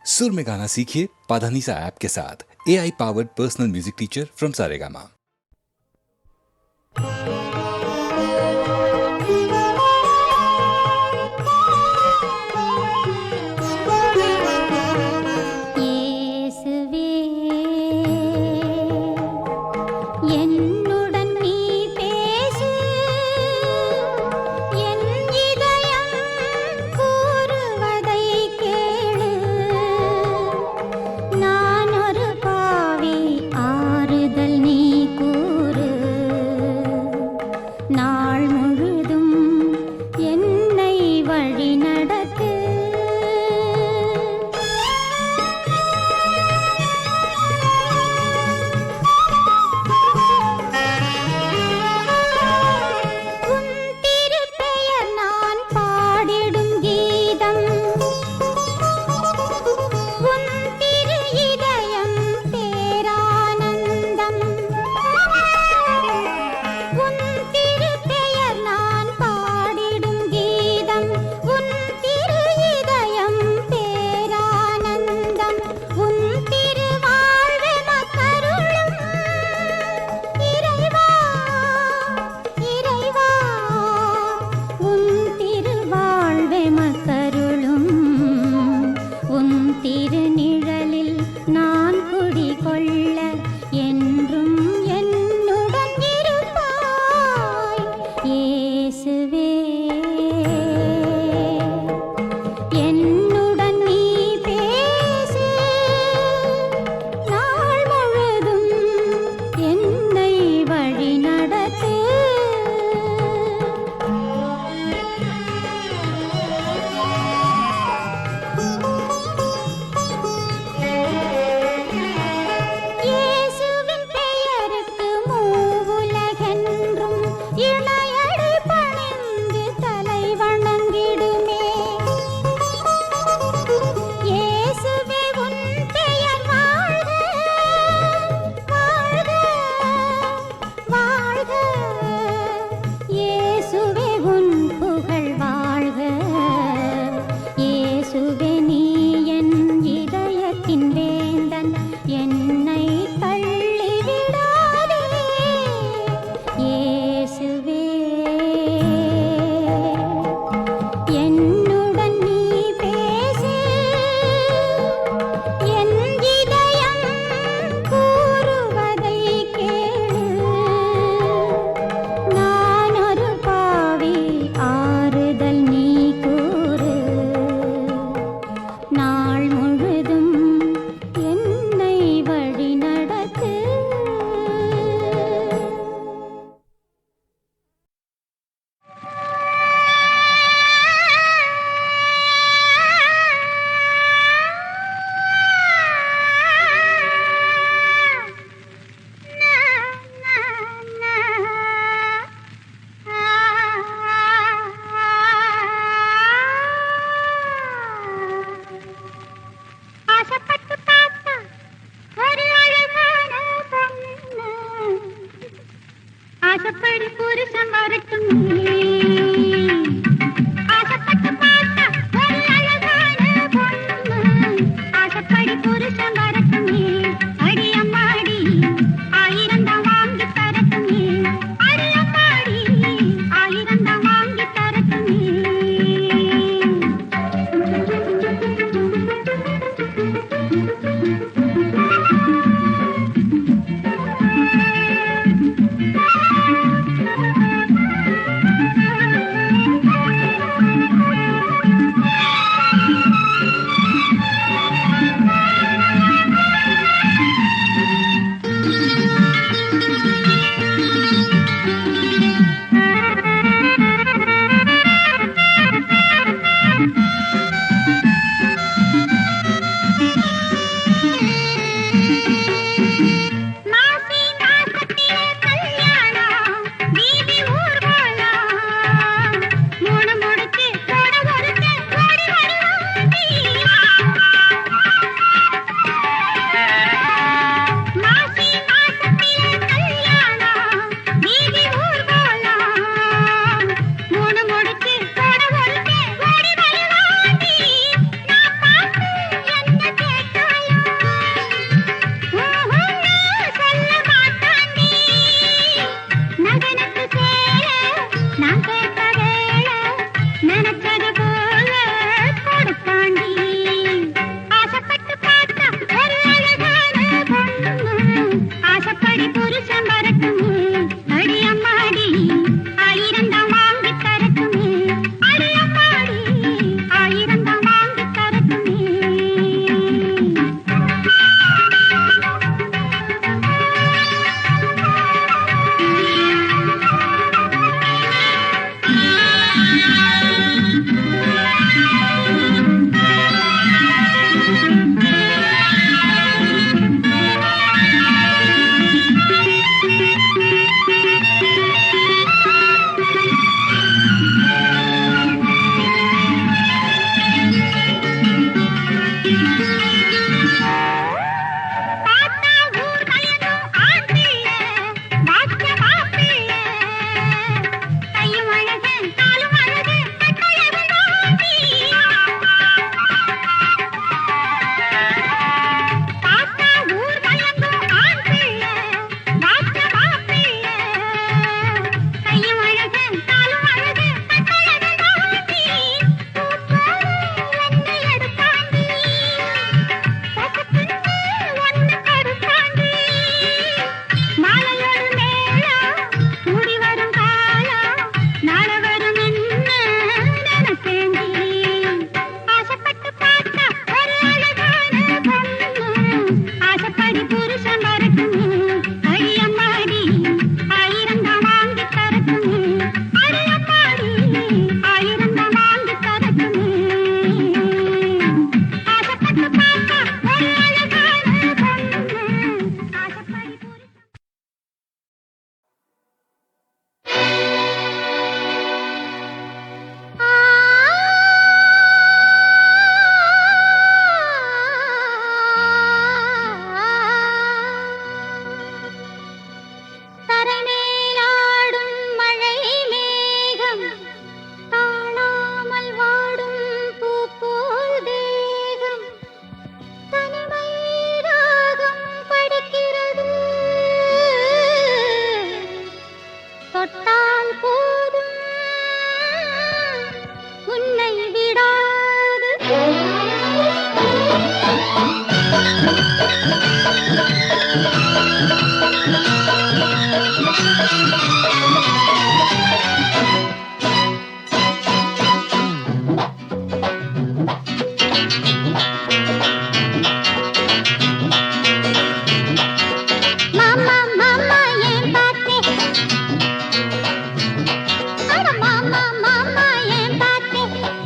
सुर में गाना सीखिए पाधानीसा ऐप के साथ। AI powered personal music teacher from Saregama. நான் ஒரு பாவி ஆறுதல் நீ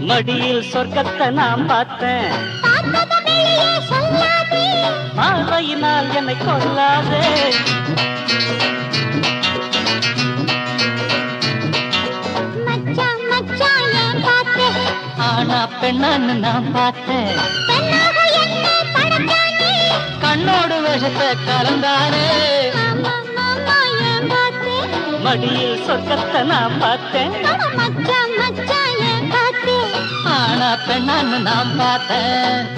மடியில் சொர்க்கத்தை நான் பார்த்தேன், பார்வையினால் என்னை கொல்லாதே. ஆனா பெண்ணான்னு நான் பார்த்தேன், கண்ணோடு விஷத்தை கலந்தானே. மடியில் சொர்க்கத்தை நான் பார்த்தேன், ஆனா பெண்ணான்னு நான் பார்த்தேன்.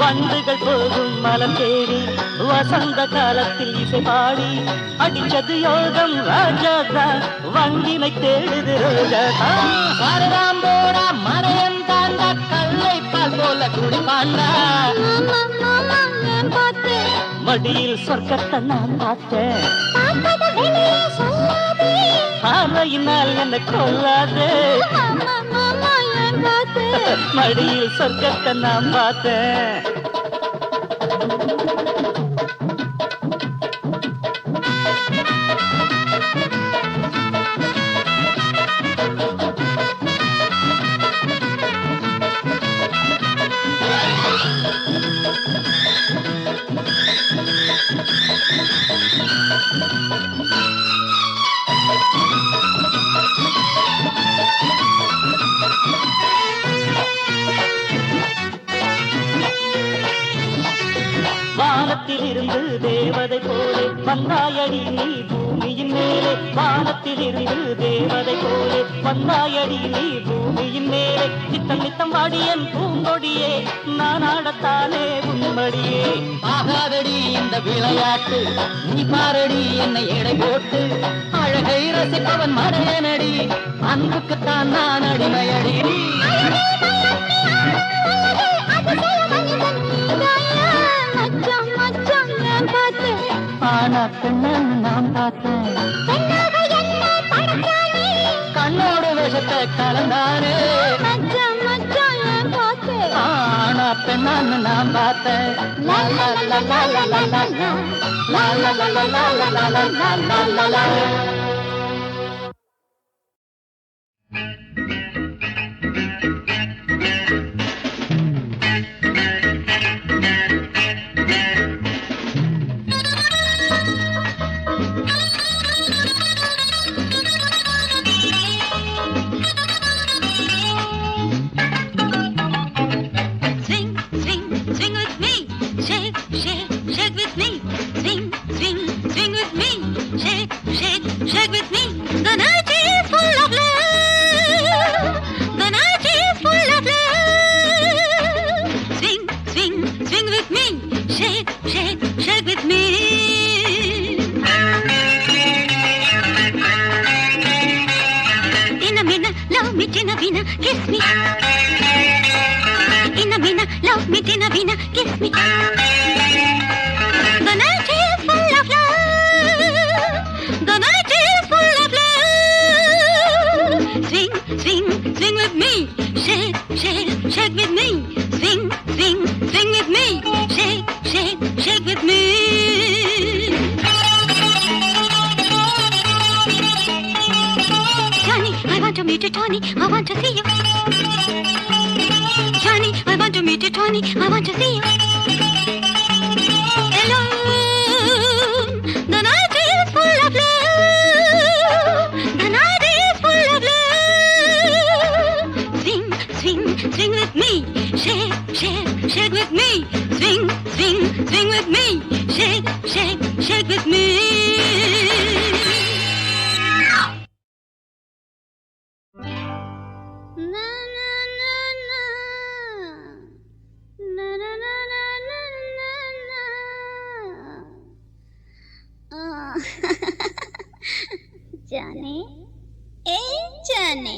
வண்டுகள் போகும் மலம் தேடி வசந்த காலத்தில் இசை பாடி அடிச்சது யோகம் ராஜாதான் வண்டினை தேடுது ரோஜாதான். சாரதாம்போடா மறையன் தாண்டா கல்லை பால் போல குடிப்பாண்டா. மடியில் சொர்க்கத்தை நான் பார்த்தேன், பார்வையினால் என்னை கொல்லாதே. மடியில் சொர்க்கத்தை நான் பார்த்தேன். வானத்தில் இருந்து தேவதை போலே வந்தாயடி நீ பூமியின் மேலே. வானத்தில் இருந்து தேவதை போலே வந்தாயடி நீ பூமியின் மேலே. நித்தம் நித்தம் வாடியன் பூங்கொடியே நான் ஆடத்தானே உன்மடியே. ஆகாதடி இந்த விளையாட்டு, நீ பாரடி என்னை எடை போட்டு. அழகை ரசிப்பவன் மடையனடி, அன்புக்குத்தான் நான் அடிமையடி. ஆனா பெண்ணன்னு நான் பார்த்தேன், கண்ணோடு விஷத்தை கலந்தானே. ஆனா பெண்ணன்னு நான் பார்த்தேன். Kiss me. In a minute, love me, in a minute, kiss me. The night is full of love. The night is full of love. Swing, swing, swing with me. Shake, shake, shake with me. Swing, swing, swing with me. Shake, shake, shake with me. जाने ए जाने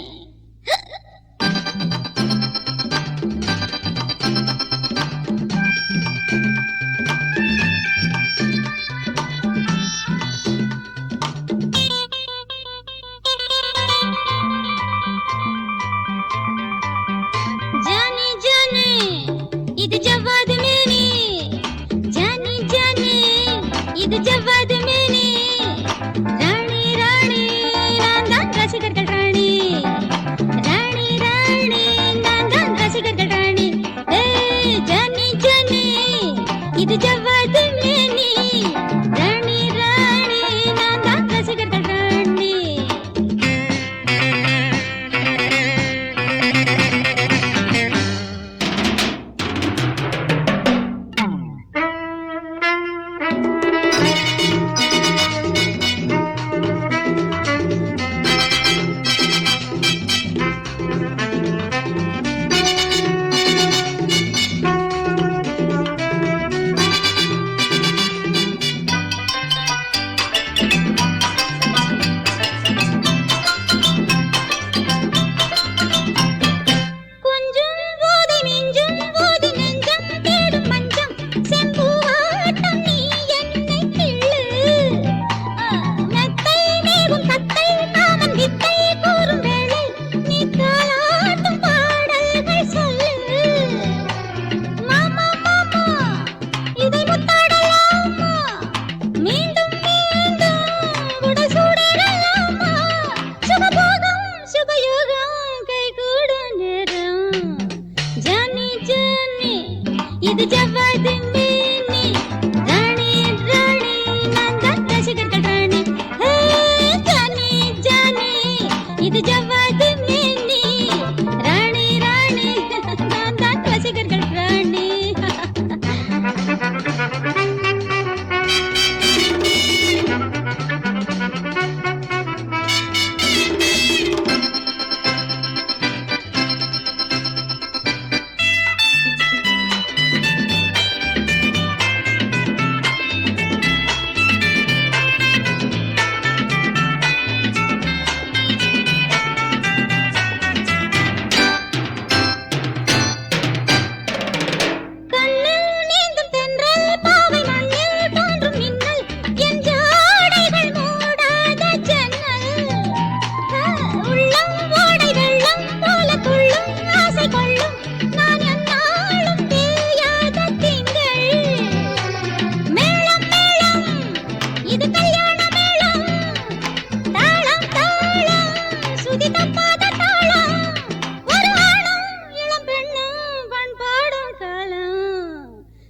जाने जाने இது ஜவ்வாது மேனி जाने जाने இது ஜவ்வாது மேனி ராணி ராணி நான் தான் ரசிகர்கள் ராணி ராணி ராணி நான் தான் ரசிகர்கள் ராணி जाने जाने இது ஜவ்வாது மேனி ராணி ராணி நான் தான் ரசிகர்கள் ராணி இது ஜவ்வாது மேனி ராணி ராணி நான் தான் ரசிகர்கள் ராணி ஜானி ஜானி இது ஜவ்வாது மேனி ராணி ராணி நான் தான் ரசிகர்கள் ராணி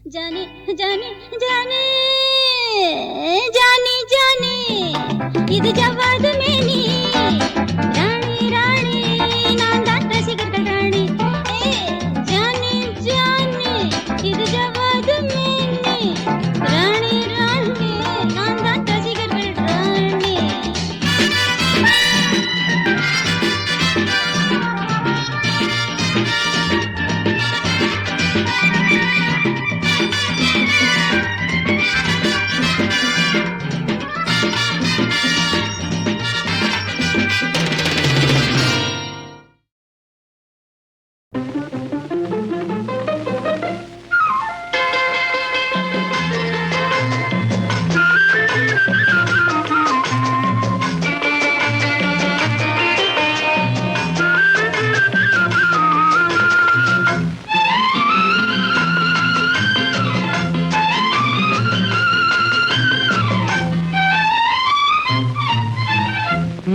जाने जाने जाने जाने जाने இது ஜவ்வாது மேனி ராணி ராணி நான் தான் ரசிகர்கள் ராணி जाने जाने இது ஜவ்வாது மேனி ராணி ராணி நான் தான் ரசிகர்கள் ராணி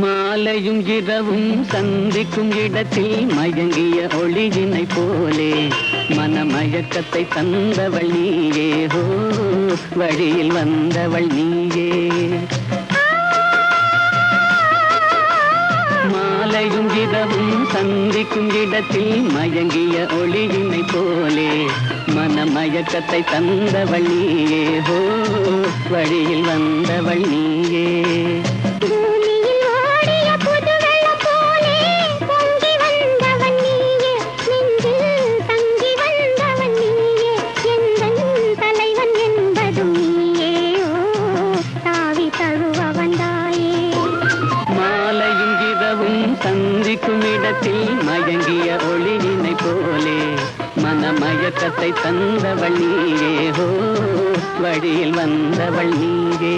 மாலையும் இரவும் சந்திக்கும் இடத்தில் மயங்கிய ஒளியினை போலே மனமயக்கத்தை தந்தவள் நீயே ஹோ வழியில் வந்தவள் நீயே மாலையும் இரவும் சந்திக்கும் இடத்தில் மயங்கிய ஒளியினை போலே மனமயக்கத்தை தந்தவள் நீயே ஹோ வழியில் வந்தவள் நீயே தழுவ இடத்தில் மயங்கிய ஒளியினை போலே மனமயக்கத்தை தந்தவள் நீயே ஹோ வழியில் வந்தவள் நீயே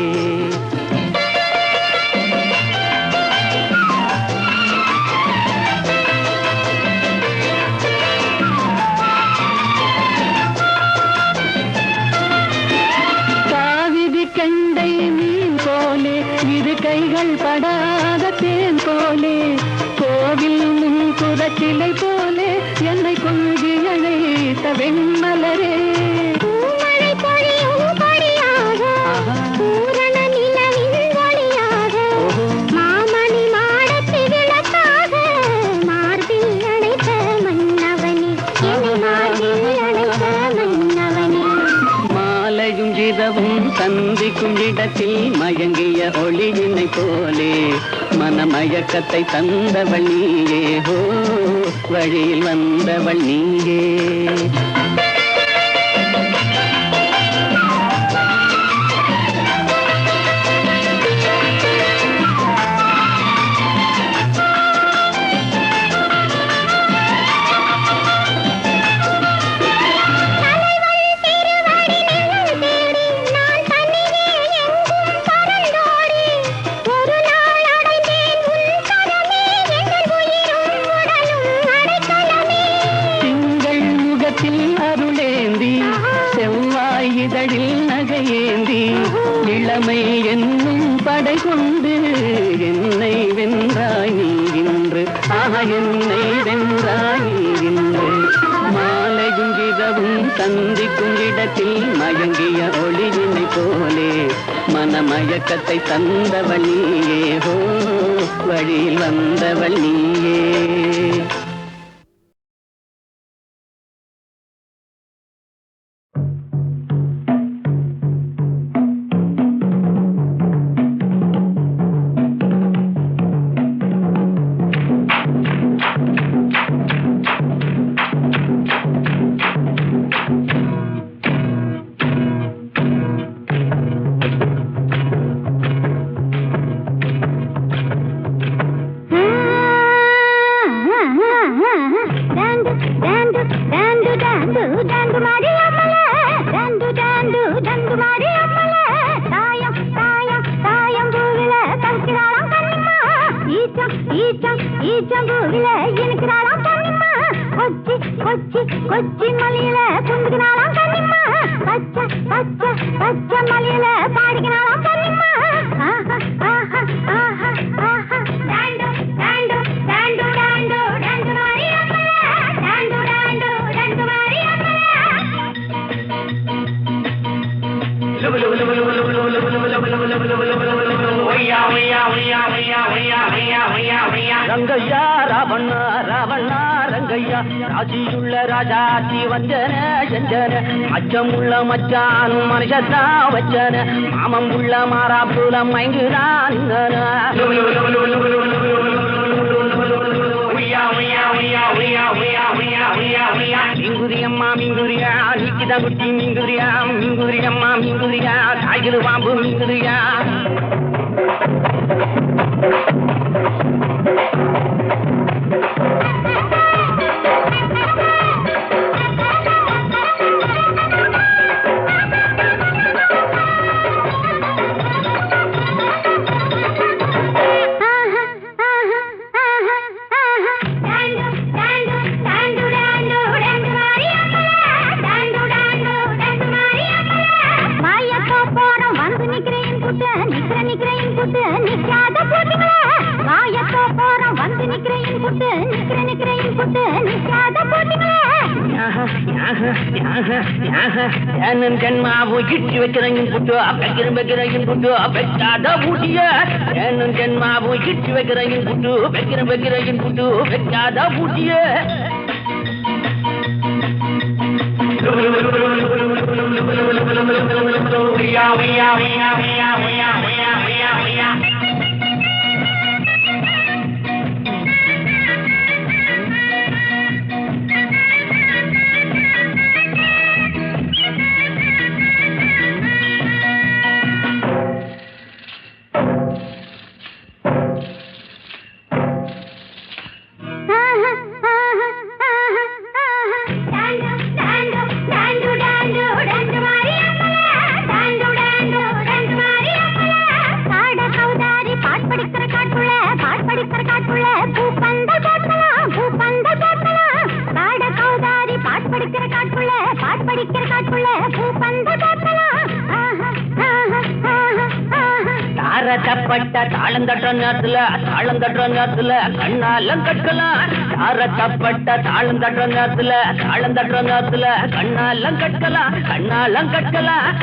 கண்டை மீன் போலே இரு கைகள் படாத தேன் போலே கோவில் முன் குரச்சிலை போலே என்னை கொஞ்சி அழைத்த வெண்மலரே பூமழை பொழியும் பொழியாக பூரண நிலவின் ஒளியாக மாமணி மாடத்து விளக்காக மார்பில் அணைத்த மன்னவனே மார்பில் அணைத்த மன்னவனே மாலையும் இரவும் சந்திக்கும் இடத்தில் மயங்கிய ஒளியினை போலே மனமயக்கத்தை தந்தவள் நீயே ஹோ வழியில் வந்தவள் நீயே இதழில் நகையேந்தி இளமை என்னும் படை கொண்டு என்னை வென்றாய் நீ இன்று என்னை வென்றாய் நீ இன்று மாலையும் இரவும் சந்திக்கும் இடத்தில் மயங்கிய ஒளியினை போலே மனமயக்கத்தை தந்தவள் நீயே ஹோ வழியில் வந்தவள் நீயே கொச்சி மலையில குந்துக்கினாலாம் கண்ணிம்மா பச்சை பச்சை பச்சை மலையில பாடிக்கினாலாம் கண்ணிம்மா ஆஹா ஆஹா ஆஹா ஆஹா டாண்டு டாண்டு டாண்டு டாண்டு டாண்டு மாரி அம்மல டாண்டு டாண்டு டாண்டு மாரி அம்மல ரங்கையா ராவண்ண ராவண்ண ரங்கையா ராசியுள்ள ராஜாத்தி வந்தன செஞ்சன அச்சமுள்ள மச்சானும் மனுஷத்தா வச்சன மாமம் உள்ள மாறாப்புல மயங்குதான் மிங்குரியம்மா மிங்குரியா நிக்கிதா குட்டி மிங்குரியா மிங்குரியம்மா மிங்குரியா காய்கிற பாம்பு மிங்குரியா ஜென்மாவு இட்டு வைக்கிறேன் புட்டு வைக்கிறேன் வைக்கிறேன் புட்டு வைக்காத பூட்டிய ஜென்மாவு இட்டு வைக்கிறேன் புட்டு வைக்கிறேன் வைக்கிறேன் புட்டு வைக்காத பூட்டிய தாரத்தப்பட்ட தாளந்தட்ட நேரத்துல கண்ணாலம் கட்டலாம். தாரத்தப்பட்ட தாளந்தட்ட நேரத்துல கண்ணாலம் கட்டலாம்.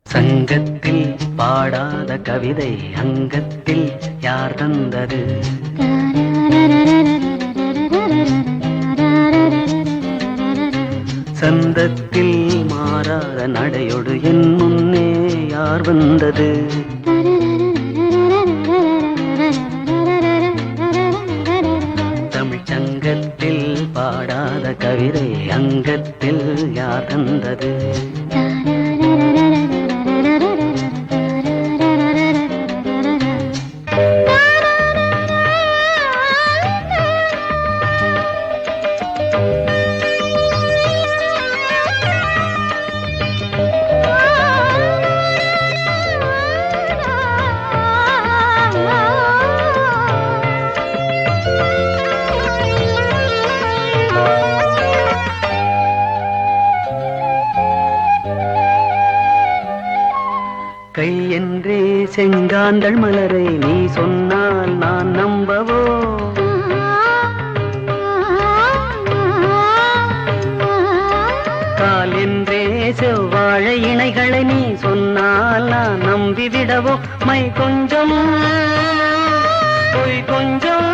சங்கத்தில் பாடாத கவிதை அங்கத்தில் யார் தந்தது? சந்தத்தில் மாறாத நடையோடு என் முன்னே யார் வந்தது? தமிழ் சங்கத்தில் பாடாத கவிதை அங்கத்தில் யார் தந்தது? கை என்றே செங்காந்தள் மலரை நீ சொன்னால் நான் நம்பவோ? கால் என்றே செவ்வாழை இணைகளை நீ சொன்னால் நான் நம்பிவிடவோ? மை கொஞ்சம் பொய் கொஞ்சம்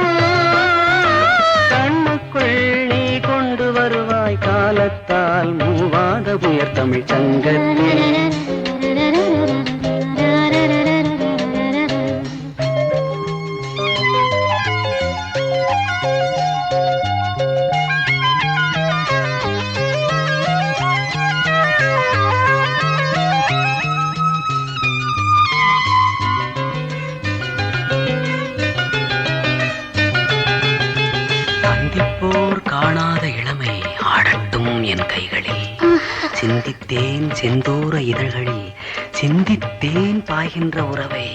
கண்ணுக்குள் நீ கொண்டு வருவாய் காலத்தால் மூவாத உயர் தமிழ் சங்கத்தில். சந்திப்போர் காணாத இளமை ஆடட்டும் என் கைகளில். சிந்தித்தேன் செந்தூர இதழ்களில் சிந்தித்தேன் பாய்கின்ற உறவை.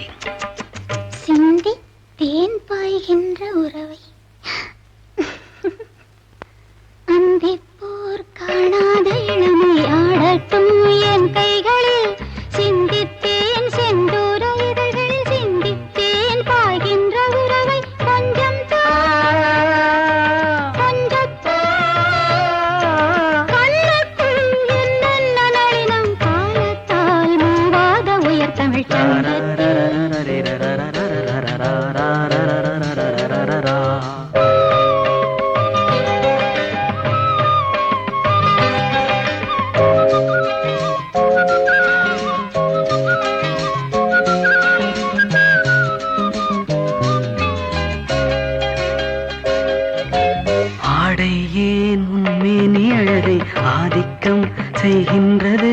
அந்திப்போர் காணாத இளமை ஆடட்டும் என் கைகளில். சிந்தித்தேன் செந்தூர இதழ்களில் சிந்தித்தேன் பாய்கின்ற உறவை. கொஞ்சம் ஆடை ஏன் உன்மேனி அழகை ஆதிக்கம் செய்கின்றது?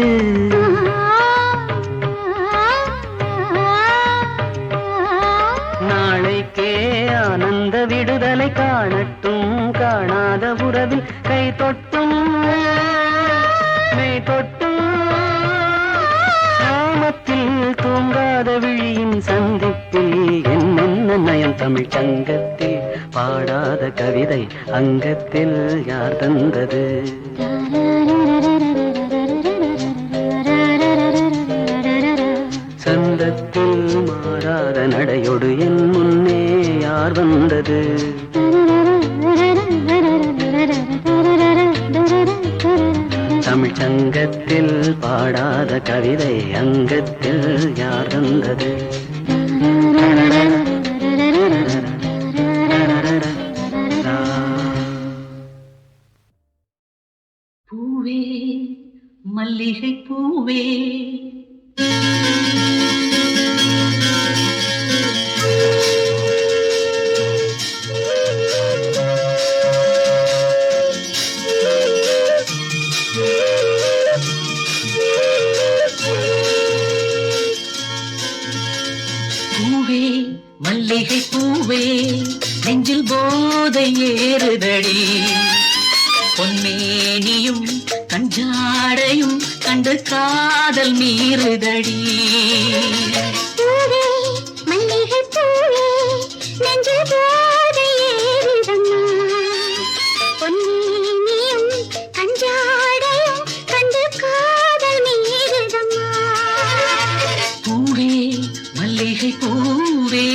நாளைக்கே ஆனந்த விடுதலை காணட்டும் காணாத உறவில் கை தொட்டும் மெய் தொட்டும் சாமத்தில் தூங்காத விழியின் சந்திப்பில் என்ன நயம் தமிழ் சங்கத்தில் பாடாத கவிதை அங்கத்தில் யார் தந்தது? சந்தத்தில் மாறாத நடையோடு என் முன்னே யார் வந்தது? தமிழ் சங்கத்தில் பாடாத கவிதை அங்கத்தில் யார் தந்தது? பூவே மல்லிகை பூவே பூவே மல்லிகை பூவே நெஞ்சில் போதை ஏறுதடி பொன்மேனியும் கஞ்சாடையும் கண்டு காதல் மீறுதடி பூவே மல்லிகை பூவே நெஞ்சில் போதை ஏறுதம்மா பொன்மேனியும் கஞ்சாடையும் கண்டு காதல் மீறுதம்மா பூவே மல்லிகை பூவே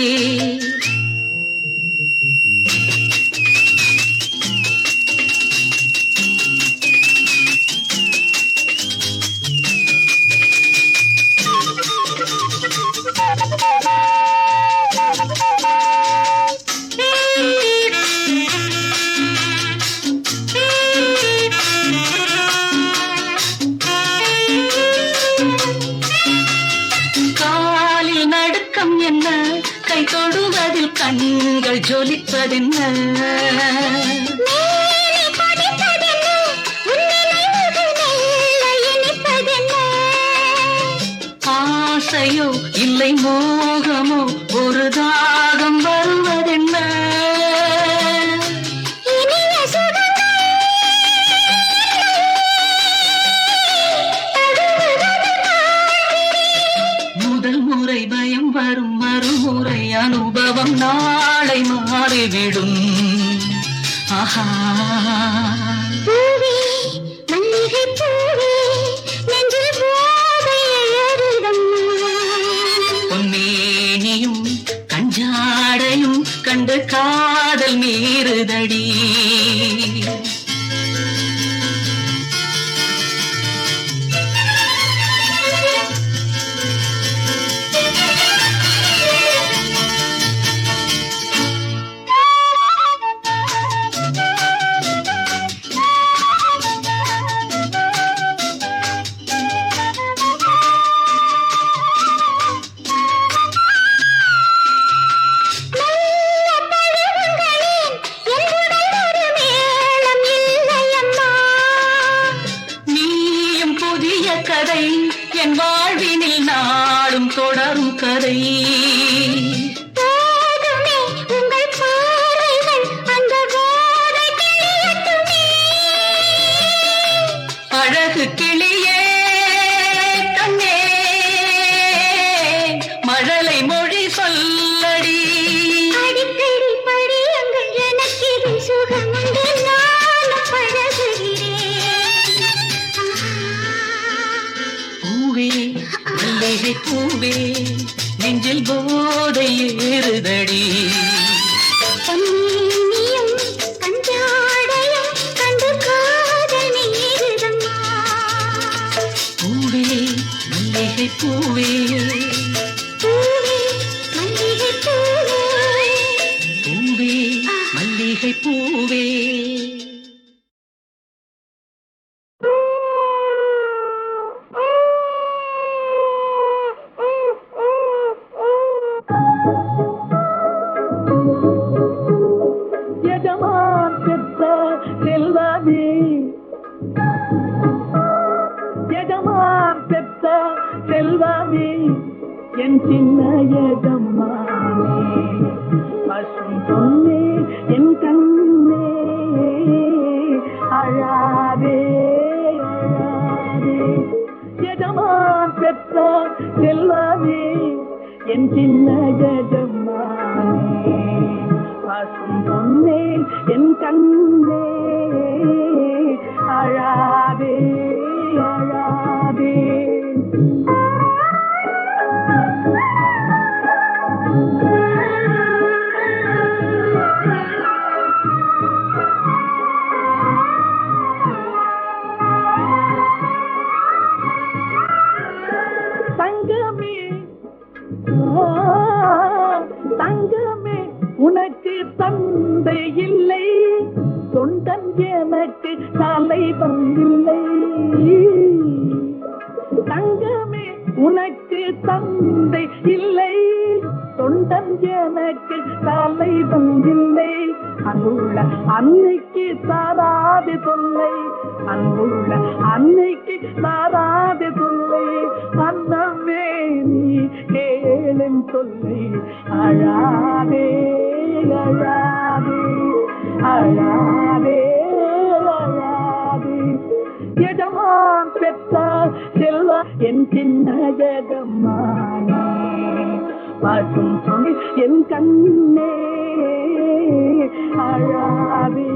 காலில் நடுக்கம் என்ன கை தொடுவதில் கண்கள் ஜொலிப்பதென்ன மேலே கொதிப்பதென்ன உன் நினைவுகள் மெல்ல இனிப்பதென்ன ஆசையோ இல்லை மோகமோ ஒரு தாகம் வருவதென்ன இனிய சுகங்கள் முதல் முறை பயம் வரும் மறுமுறை அனுபவம் நாளை மாறிவிடும் ஆஹா பூவே மல்லிகை பூவே நெஞ்சில் போதை ஏறுதம்மா பொன்மேனியும் கஞ்சாடையும் கண்டு காதல் மீறுதடி நீயும் புதிய கதை என் வாழ்வினில் நாளும் தொடரும் கதை அழகு கிளியே கண்ணே மழலை மொழி சொல்லடி பூவே மல்லிகை பூவே நெஞ்சில் போதை ஏறுதடி பூவே மல்லிகை பூவே பூவே மல்லிகை பூவே எஜமான் பெற்ற செல்வமே எஜமான் பெற்ற செல்வமே என் சின்ன எஜமானே பசும் பொன்னே என் கண்ணே அழாதே அழாதே எஜமான் பெற்ற செல்வமே என் சின்ன எஜமானே பசும் பொன்னே என் கண்ணே அழாதே அழாதே தங்கமே தங்கமே உனக்கு தந்தை இல்லை தொண்டன் எனக்கு தலைவன் இல்லை தங்கமே உனக்கு தந்தை இல்லை தொண்டன் எனக்கு தலைவன் இல்லை அன்புள்ள அன்னைக்கு தாராது தொல்லை அன்புள்ள அன்னைக்கு தாராது தொல்லை அன்னமே நீ கேளும் தொல்லை அழாதே அழாதே அழாதே அழாதே எஜமான் பெற்றால் செல்வ என் சின்ன ஜெகமானே பாட்டும் சொல்லி என் கண்ணே அழாதே